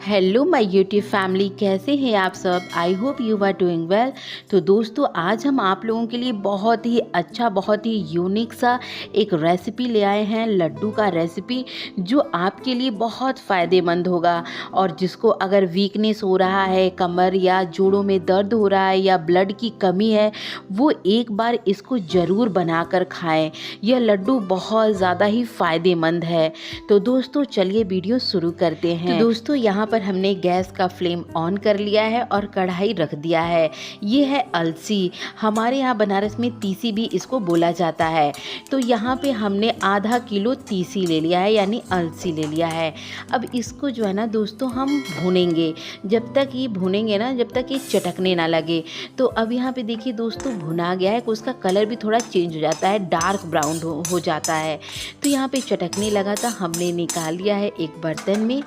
Hello my YouTube family, कैसे हैं आप सब। I hope you are doing well. तो दोस्तों, आज हम आप लोगों के लिए बहुत ही अच्छा, बहुत ही यूनिक सा एक रेसिपी ले आए हैं, लड्डू का रेसिपी, जो आपके लिए बहुत फ़ायदेमंद होगा। और जिसको अगर वीकनेस हो रहा है, कमर या जोड़ों में दर्द हो रहा है या ब्लड की कमी है, वो एक बार इसको ज़रूर बनाकर खाएं। यह लड्डू बहुत ज़्यादा ही फ़ायदेमंद है। तो दोस्तों, चलिए वीडियो शुरू करते हैं। तो दोस्तों, यहाँ पर हमने गैस का फ्लेम ऑन कर लिया है और कढ़ाई रख दिया है। ये है अलसी, हमारे यहाँ बनारस में तीसी भी इसको बोला जाता है। तो यहाँ पे हमने आधा किलो तीसी ले लिया है, यानी अलसी ले लिया है। अब इसको जो है ना दोस्तों, हम भूनेंगे। जब तक ये भूनेंगे ना, जब तक ये चटकने ना लगे। तो अब यहाँ पे देखिए दोस्तों, भुना गया है, उसका कलर भी थोड़ा चेंज हो जाता है, डार्क ब्राउन हो जाता है। तो यहाँ पे चटकने लगा था, हमने निकाल लिया है एक बर्तन में।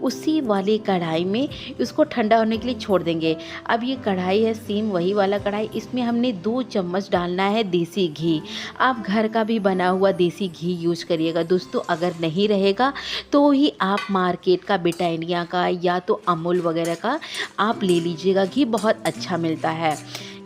उसी वाले कढ़ाई में इसको ठंडा होने के लिए छोड़ देंगे। अब ये कढ़ाई है, सेम वही वाला कढ़ाई, इसमें हमने 2 चम्मच डालना है देसी घी। आप घर का भी बना हुआ देसी घी यूज करिएगा दोस्तों। अगर नहीं रहेगा तो ही आप मार्केट का, ब्रिटानिया का या तो अमूल वगैरह का आप ले लीजिएगा, घी बहुत अच्छा मिलता है।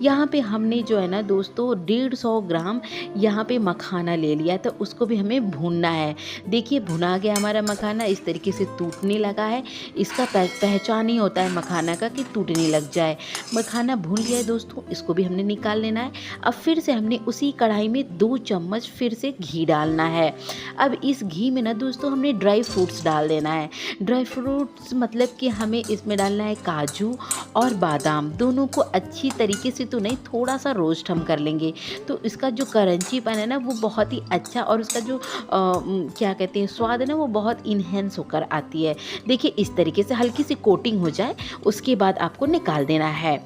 यहाँ पे हमने जो है ना दोस्तों 150 ग्राम यहाँ पे मखाना ले लिया, तो उसको भी हमें भूनना है। देखिए, भुना गया हमारा मखाना, इस तरीके से टूटने लगा है। इसका पहचान ही होता है मखाना का कि टूटने लग जाए। मखाना भून लिया है दोस्तों, इसको भी हमने निकाल लेना है। अब फिर से हमने उसी कढ़ाई में 2 चम्मच फिर से घी डालना है। अब इस घी में ना दोस्तों हमने ड्राई फ्रूट्स डाल देना है। ड्राई फ्रूट्स मतलब कि हमें इसमें डालना है काजू और बादाम, दोनों को अच्छी तरीके से तो नहीं, थोड़ा सा रोस्ट हम कर लेंगे। तो इसका जो क्रंचीपन है ना, वो बहुत ही अच्छा, और उसका जो क्या कहते हैं, स्वाद है ना, वो बहुत इन्हेंस होकर आती है। देखिए, इस तरीके से हल्की सी कोटिंग हो जाए, उसके बाद आपको निकाल देना है।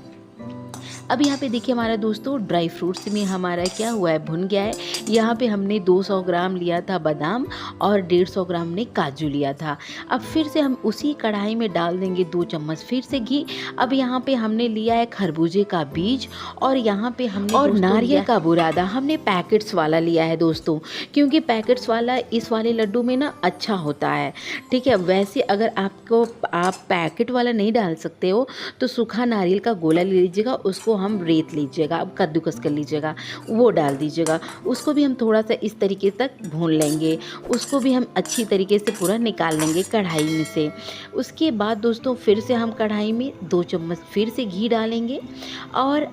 अब यहाँ पे देखिए हमारा दोस्तों ड्राई फ्रूट्स में हमारा क्या हुआ है, भुन गया है। यहाँ पे हमने 200 ग्राम लिया था बादाम और 150 ग्राम ने काजू लिया था। अब फिर से हम उसी कढ़ाई में डाल देंगे 2 चम्मच फिर से घी। अब यहाँ पे हमने लिया है खरबूजे का बीज, और यहाँ पे हमने और नारियल का बुरादा, हमने पैकेट्स वाला लिया है दोस्तों, क्योंकि पैकेट्स वाला इस वाले लड्डू में ना अच्छा होता है। ठीक है, वैसे अगर आप पैकेट वाला नहीं डाल सकते हो तो सूखा नारियल का गोला ले लीजिएगा, उसको हम रेत लीजिएगा, अब कद्दूकस कर लीजिएगा, वो डाल दीजिएगा। उसको भी हम थोड़ा सा इस तरीके तक भून लेंगे। उसको भी हम अच्छी तरीके से पूरा निकाल लेंगे कढ़ाई में से। उसके बाद दोस्तों फिर से हम कढ़ाई में 2 चम्मच फिर से घी डालेंगे। और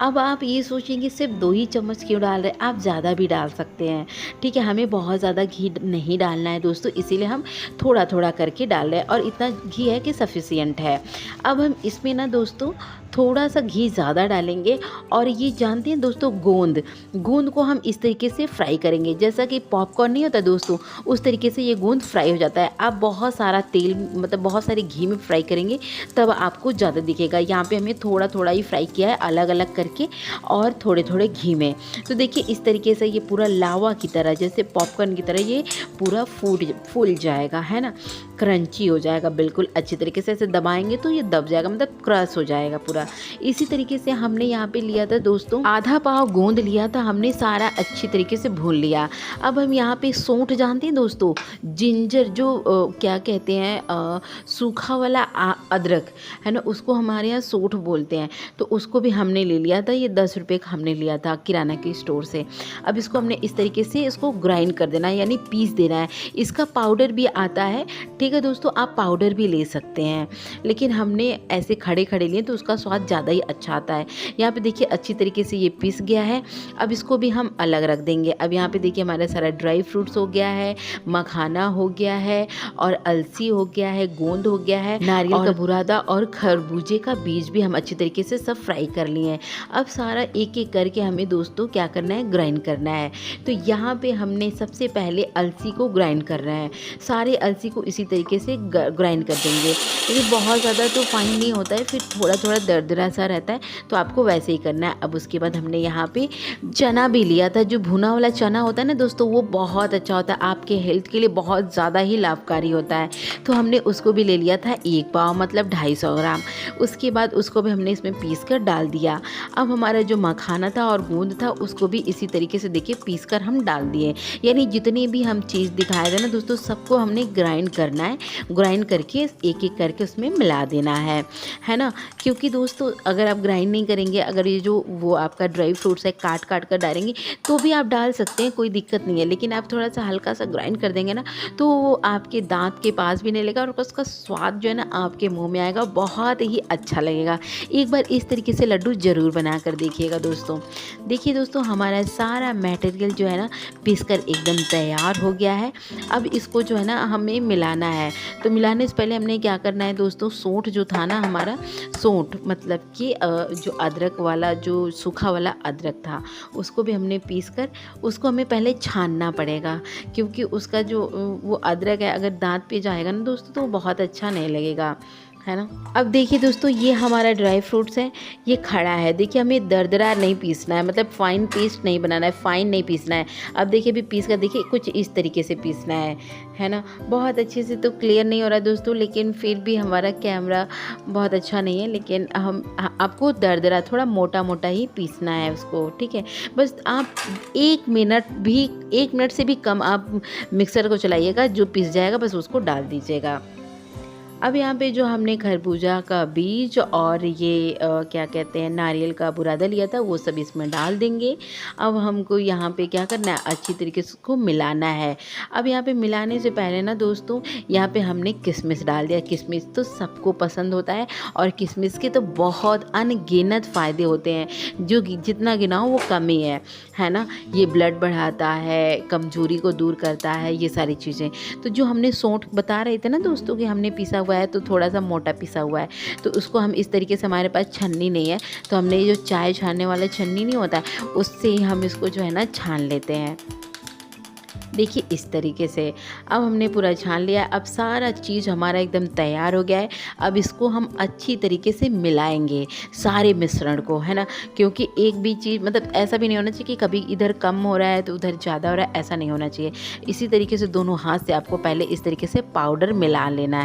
अब आप ये सोचेंगे सिर्फ 2 ही चम्मच क्यों डाल रहे हैं, आप ज़्यादा भी डाल सकते हैं। ठीक है, हमें बहुत ज़्यादा घी नहीं डालना है दोस्तों, इसीलिए हम थोड़ा थोड़ा करके डाल रहे हैं, और इतना घी है कि सफिशिएंट है। अब हम इसमें ना दोस्तों थोड़ा सा घी ज़्यादा डालेंगे। और ये जानते हैं दोस्तों, गोंद को हम इस तरीके से फ्राई करेंगे, जैसा कि पॉपकॉर्न नहीं होता दोस्तों, उस तरीके से ये गोंद फ्राई हो जाता है। आप बहुत सारा तेल, मतलब बहुत सारे घी में फ्राई करेंगे तब आपको ज़्यादा दिखेगा। यहाँ पे हमें थोड़ा थोड़ा ही फ्राई किया है, अलग अलग करके, और थोड़े थोड़े घी में। तो देखिए, इस तरीके से ये पूरा लावा की तरह, जैसे पॉपकॉर्न की तरह ये पूरा फूल जाएगा, है ना, क्रंची हो जाएगा बिल्कुल अच्छी तरीके से। ऐसे दबाएंगे तो ये दब जाएगा, मतलब क्रश हो जाएगा पूरा। इसी तरीके से हमने यहाँ पे लिया था दोस्तों आधा पाव गोंद लिया था, हमने सारा अच्छी तरीके से भून लिया। अब हम यहाँ पे सौंठ जानते हैं दोस्तों, जिंजर, जो क्या कहते हैं, सूखा वाला अदरक है ना, उसको हमारे यहाँ सौंठ बोलते हैं। तो उसको भी हमने ले लिया था, ये 10 रुपये का हमने लिया था किराना के स्टोर से। अब इसको हमने इस तरीके से इसको ग्राइंड कर देना है, यानी पीस देना है। इसका पाउडर भी आता है, ठीक है दोस्तों, आप पाउडर भी ले सकते हैं, लेकिन हमने ऐसे खड़े खड़े लिए तो उसका स्वाद ज़्यादा ही अच्छा आता है। यहाँ पे देखिए अच्छी तरीके से ये पीस गया है। अब इसको भी हम अलग रख देंगे। अब यहाँ पे देखिए हमारा सारा ड्राई फ्रूट्स हो गया है, मखाना हो गया है, और अलसी हो गया है, गोंद हो गया है, नारियल का बुरादा और खरबूजे का बीज भी हम अच्छी तरीके से सब फ्राई कर लिए हैं। अब सारा एक एक करके हमें दोस्तों क्या करना है, ग्राइंड करना है। तो यहाँ पे हमने सबसे पहले अलसी को ग्राइंड करना है। सारे अलसी को इसी तरीके से ग्राइंड कर देंगे। लेकिन बहुत ज़्यादा तो फाइन नहीं होता है, फिर थोड़ा थोड़ा दरदरा सा रहता है, तो आपको वैसे ही करना है। अब उसके बाद हमने यहाँ पे चना भी लिया था। जो भुना वाला चना होता है ना दोस्तों, वो बहुत अच्छा होता है, आपके हेल्थ के लिए बहुत ज़्यादा ही लाभकारी होता है। तो हमने उसको भी ले लिया था 1 पाव, मतलब 250 ग्राम। उसके बाद उसको भी हमने इसमें पीस कर डाल दिया। अब हमारा जो मखाना था और गूंद था उसको भी इसी तरीके से देखिए पीस कर हम डाल दिए। यानी जितनी भी हम चीज़ दिखाए थे ना दोस्तों, सबको हमने ग्राइंड करना है। ग्राइंड करके एक-एक करके उसमें मिला देना है ना? क्योंकि दोस्तों अगर आप ग्राइंड नहीं करेंगे, अगर ये जो वो आपका ड्राई फ्रूट्स है काट-काट कर डालेंगे तो भी आप डाल सकते हैं, कोई दिक्कत नहीं है। लेकिन आप थोड़ा-सा हल्का-सा ग्राइंड कर देंगे ना, तो वो आपके दाँत के पास भी नहीं लगेगा और उसका स्वाद जो है ना आपके मुँह में आएगा, बहुत ही अच्छा लगेगा। एक बार इस तरीके से लड्डू ज़रूर बना कर देखिएगा दोस्तों। देखिए दोस्तों, हमारा सारा मटेरियल जो है ना पीस कर एकदम तैयार हो गया है। अब इसको जो है ना हमें मिलाना है। तो मिलाने से पहले हमने क्या करना है दोस्तों, सौंठ जो था ना हमारा, सौंठ मतलब कि जो अदरक वाला, जो सूखा वाला अदरक था, उसको भी हमने पीस कर उसको हमें पहले छानना पड़ेगा। क्योंकि उसका जो वो अदरक है, अगर दाँत पे जाएगा ना दोस्तों तो वो बहुत अच्छा नहीं लगेगा, है ना? अब देखिए दोस्तों, ये हमारा ड्राई फ्रूट्स है, ये खड़ा है। देखिए हमें दरदरा नहीं पीसना है, मतलब फाइन पेस्ट नहीं बनाना है, फाइन नहीं पीसना है। अब देखिए अभी पीस कर देखिए कुछ इस तरीके से पीसना है ना? बहुत अच्छे से तो क्लियर नहीं हो रहा है दोस्तों, लेकिन फिर भी हमारा कैमरा बहुत अच्छा नहीं है, लेकिन आपको दरदरा थोड़ा मोटा-मोटा ही पीसना है उसको, ठीक है? बस आप 1 मिनट से भी कम आप मिक्सर को चलाइएगा, जो पिस जाएगा बस उसको डाल दीजिएगा। अब यहाँ पे जो हमने खरबूजा का बीज और ये क्या कहते हैं नारियल का बुरादा लिया था वो सब इसमें डाल देंगे। अब हमको यहाँ पे क्या करना है, अच्छी तरीके से उसको मिलाना है। अब यहाँ पे मिलाने से पहले ना दोस्तों, यहाँ पे हमने किशमिश डाल दिया। किशमिश तो सबको पसंद होता है और किशमिश के तो बहुत अनगिनत फ़ायदे होते हैं, जो जितना गिनाओ वो कम ही है ना? ये ब्लड बढ़ाता है, कमजोरी को दूर करता है, ये सारी चीज़ें। तो जो हमने सौंठ बता रहे थे ना दोस्तों कि हमने पीसा हुआ है, तो थोड़ा सा मोटा पिसा हुआ है, तो उसको हम इस तरीके से, हमारे पास छन्नी नहीं है तो हमने ये जो चाय छानने वाला छन्नी नहीं होता है, उससे ही हम इसको जो है ना छान लेते हैं। देखिए इस तरीके से अब हमने पूरा छान लिया। अब सारा चीज़ हमारा एकदम तैयार हो गया है। अब इसको हम अच्छी तरीके से मिलाएंगे सारे मिश्रण को, है ना? क्योंकि एक भी चीज़, मतलब ऐसा भी नहीं होना चाहिए कि कभी इधर कम हो रहा है तो उधर ज़्यादा हो रहा है, ऐसा नहीं होना चाहिए। इसी तरीके से दोनों हाथ से आपको पहले इस तरीके से पाउडर मिला लेना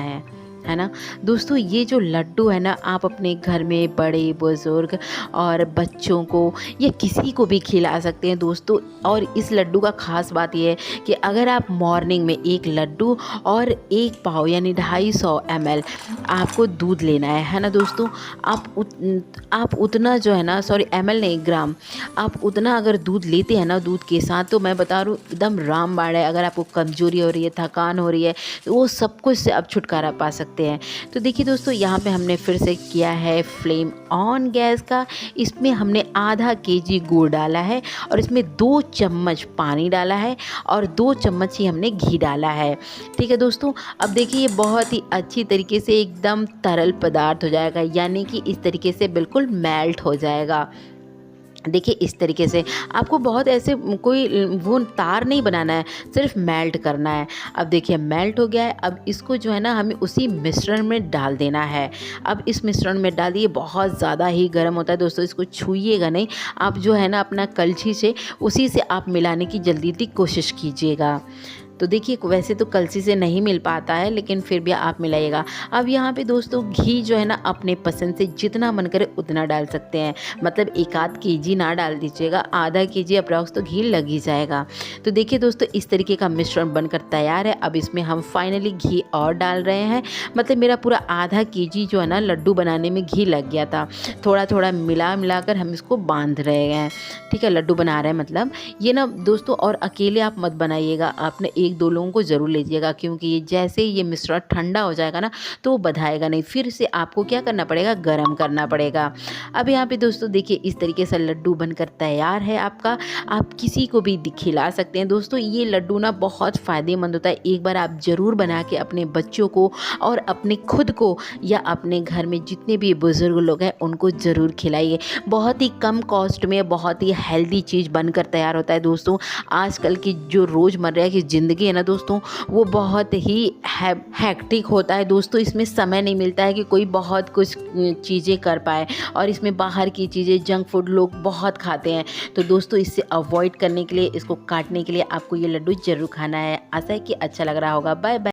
है ना? दोस्तों ये जो लड्डू है ना, आप अपने घर में बड़े बुज़ुर्ग और बच्चों को या किसी को भी खिला सकते हैं दोस्तों। और इस लड्डू का ख़ास बात ये है कि अगर आप मॉर्निंग में एक लड्डू और 1 पाव यानी 250 ml आपको दूध लेना है ना दोस्तों? आप उतना जो है ना, सॉरी ml नहीं, ग्राम, आप उतना अगर दूध लेते हैं ना दूध के साथ, तो मैं बता रहा हूँ एकदम रामबाण है। अगर आपको कमज़ोरी हो रही है, थकान हो रही है, तो वो सब कुछ से आप छुटकारा पा सकते हैं। तो देखिए दोस्तों, यहाँ पे हमने फिर से किया है फ्लेम ऑन गैस का। इसमें हमने आधा केजी गुड़ डाला है और इसमें 2 चम्मच पानी डाला है और 2 चम्मच ही हमने घी डाला है। ठीक है दोस्तों, अब देखिए ये बहुत ही अच्छी तरीके से एकदम तरल पदार्थ हो जाएगा, यानी कि इस तरीके से बिल्कुल मेल्ट हो जाएगा। देखिए इस तरीके से आपको बहुत ऐसे कोई वो तार नहीं बनाना है, सिर्फ मेल्ट करना है। अब देखिए मेल्ट हो गया है। अब इसको जो है ना हमें उसी मिश्रण में डाल देना है। अब इस मिश्रण में डाल दिए, बहुत ज़्यादा ही गर्म होता है दोस्तों, इसको छूइएगा नहीं। आप जो है ना अपना कलछी से उसी से आप मिलाने की जल्दी कोशिश कीजिएगा। तो देखिए वैसे तो कलछी से नहीं मिल पाता है, लेकिन फिर भी आप मिलाइएगा। अब यहाँ पे दोस्तों घी जो है ना अपने पसंद से जितना मन करे उतना डाल सकते हैं, मतलब 1 आध केजी ना डाल दीजिएगा, आधा केजी अप्रॉक्स तो घी लग ही जाएगा। तो देखिए दोस्तों इस तरीके का मिश्रण बनकर तैयार है। अब इसमें हम फाइनली घी और डाल रहे हैं, मतलब मेरा पूरा आधा केजी जो है ना लड्डू बनाने में घी लग गया था। थोड़ा थोड़ा मिलाकर हम इसको बांध रहे हैं, ठीक है, लड्डू बना रहे हैं। मतलब ये ना दोस्तों, और अकेले आप मत बनाइएगा, आपने 1-2 लोगों को ज़रूर लीजिएगा, क्योंकि ये जैसे ही ये मिश्रण ठंडा हो जाएगा ना तो वो बधाएगा नहीं, फिर से आपको क्या करना पड़ेगा, गरम करना पड़ेगा। अब यहाँ पे दोस्तों देखिए इस तरीके से लड्डू बनकर तैयार है आपका। आप किसी को भी खिला सकते हैं दोस्तों। ये लड्डू ना बहुत फ़ायदेमंद होता है, एक बार आप ज़रूर बना के अपने बच्चों को और अपने खुद को या अपने घर में जितने भी बुज़ुर्ग लोग हैं उनको ज़रूर खिलाइए। बहुत ही कम कॉस्ट में बहुत ही हेल्दी चीज़ बनकर तैयार होता है दोस्तों। आजकल की जो रोज़मर्रा की ज़िंदगी है ना दोस्तों, वो बहुत ही हैक्टिक होता है दोस्तों। इसमें समय नहीं मिलता है कि कोई बहुत कुछ चीज़ें कर पाए, और इसमें बाहर की चीज़ें, जंक फूड लोग बहुत खाते हैं। तो दोस्तों इससे अवॉइड करने के लिए, इसको काटने के लिए आपको ये लड्डू ज़रूर खाना है। आशा है कि अच्छा लग रहा होगा। Bye bye.